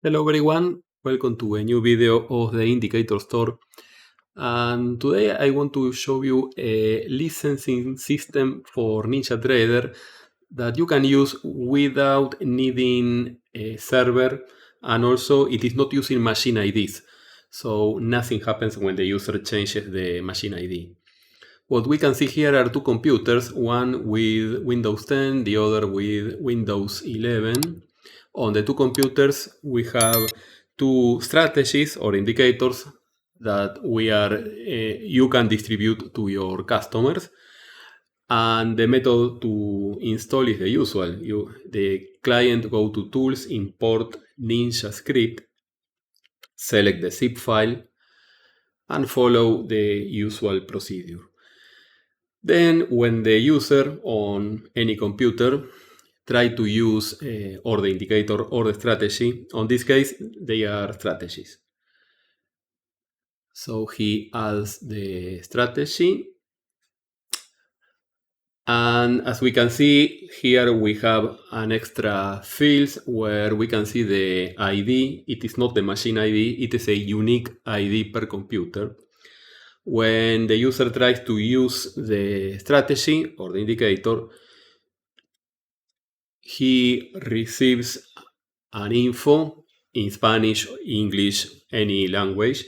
Hello everyone, welcome to a new video of the Indicator Store. And today I want to show you a licensing system for NinjaTrader that you can use without needing a server, and also it is not using machine IDs. So nothing happens when the user changes the machine ID. What we can see here are two computers, one with Windows 10, the other with Windows 11. On the two computers, we have two strategies or indicators that you can distribute to your customers. And the method to install is the usual. The client go to Tools, import Ninja script, select the zip file, and follow the usual procedure. Then when the user on any computer try to use or the indicator or the strategy, on this case they are strategies. So he adds the strategy, and as we can see here we have an extra field where we can see the ID. It is not the machine ID, it is a unique ID per computer. When the user tries to use the strategy or the indicator, he receives an info in Spanish, English, any language,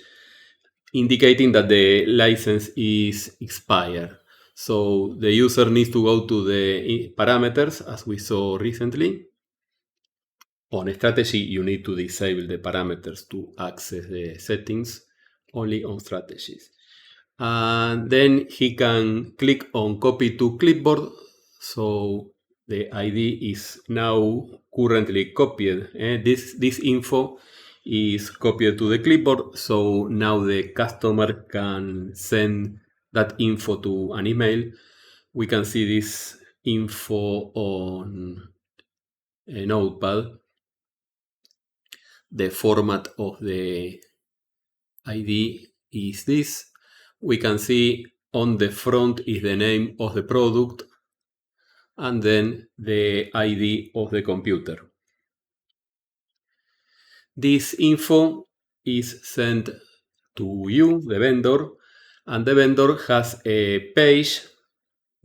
indicating that the license is expired. So the user needs to go to the parameters, as we saw recently. On a strategy, you need to disable the parameters to access the settings only on strategies. And then he can click on copy to clipboard. So the ID is now currently copied. This info is copied to the clipboard. So now the customer can send that info to an email. We can see this info on a notepad. The format of the ID is this. We can see on the front is the name of the product and then the ID of the computer. This info is sent to you, the vendor, and the vendor has a page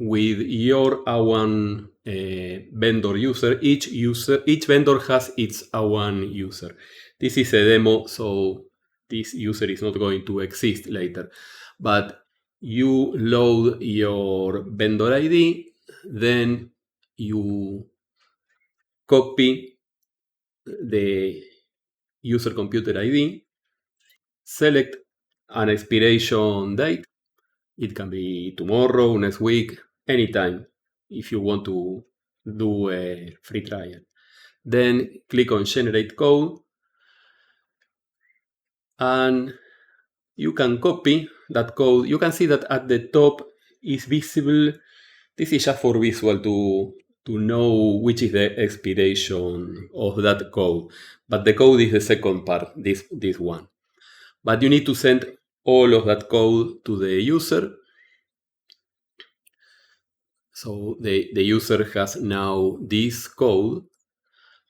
with your own vendor user. Each vendor has its own user. This is a demo, so this user is not going to exist later. But you load your vendor ID, then you copy the user computer ID, select an expiration date. It can be tomorrow, next week, anytime, if you want to do a free trial. Then click on generate code, and you can copy that code. You can see that at the top is visible. This is just for visual to know which is the expiration of that code. But the code is the second part, this one. But you need to send all of that code to the user. So the user has now this code,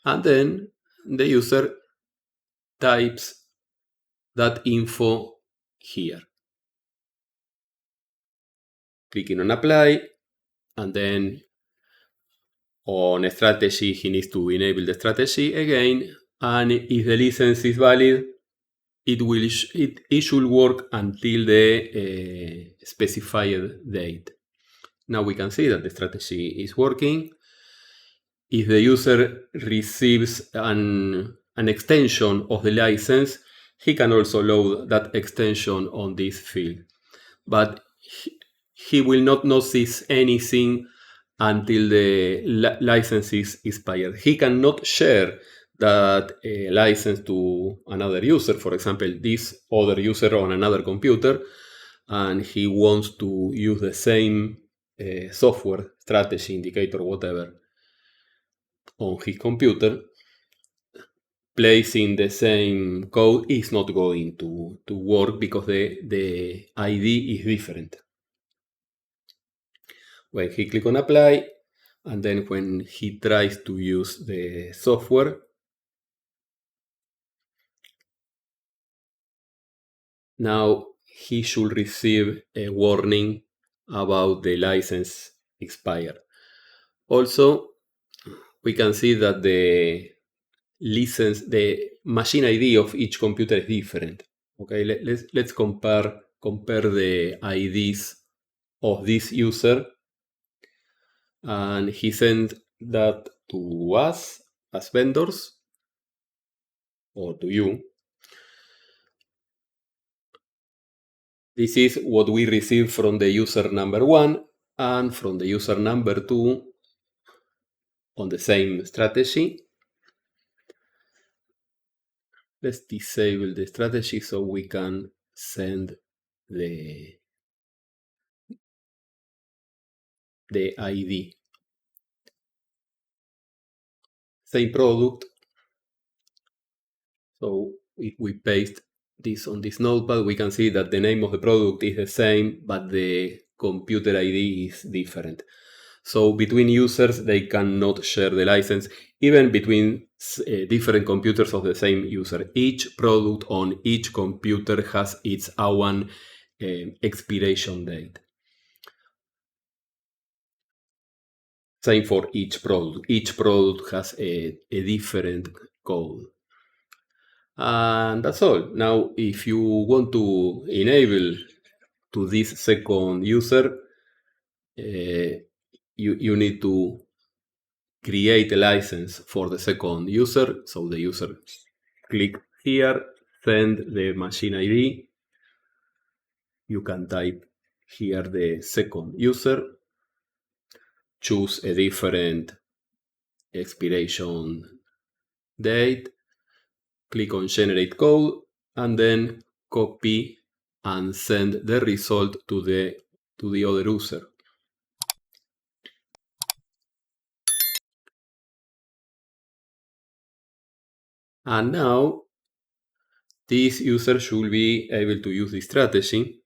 and then the user types that info here. Clicking on apply, and then on a strategy, he needs to enable the strategy again, and if the license is valid, it should work until the specified date. Now we can see that the strategy is working. If the user receives an extension of the license, he can also load that extension on this field. But he will not notice anything until the license is expired. He cannot share that license to another user. For example, this other user on another computer, and he wants to use the same software, strategy, indicator, whatever, on his computer. Placing the same code is not going to work because the ID is different. When he click on apply, and then when he tries to use the software, now he should receive a warning about the license expired. Also, we can see that the machine ID of each computer is different. Okay, let's compare the IDs of this user, and he sent that to us as vendors or to you. This is what we received from the user number 1 and from the user number 2 on the same strategy. Let's disable the strategy so we can send the ID. Same product. So if we paste this on this notepad, we can see that the name of the product is the same, but the computer ID is different. So between users, they cannot share the license, even between different computers of the same user. Each product on each computer has its own expiration date. Same for each product. Each product has a different code. And that's all. Now, if you want to enable to this second user, you need to create a license for the second user. So the user click here, send the machine ID. You can type here the second user, choose a different expiration date, click on generate code, and then copy and send the result to the other user. And now this user should be able to use this strategy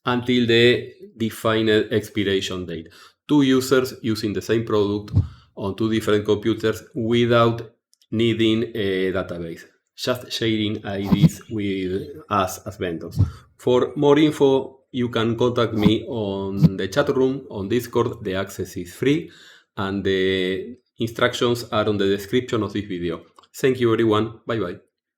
until the defined expiration date. Two users using the same product on two different computers without needing a database, just sharing IDs with us as vendors. For more info, you can contact me on the chat room on Discord. The access is free, and the instructions are on the description of this video. Thank you, everyone. Bye-bye.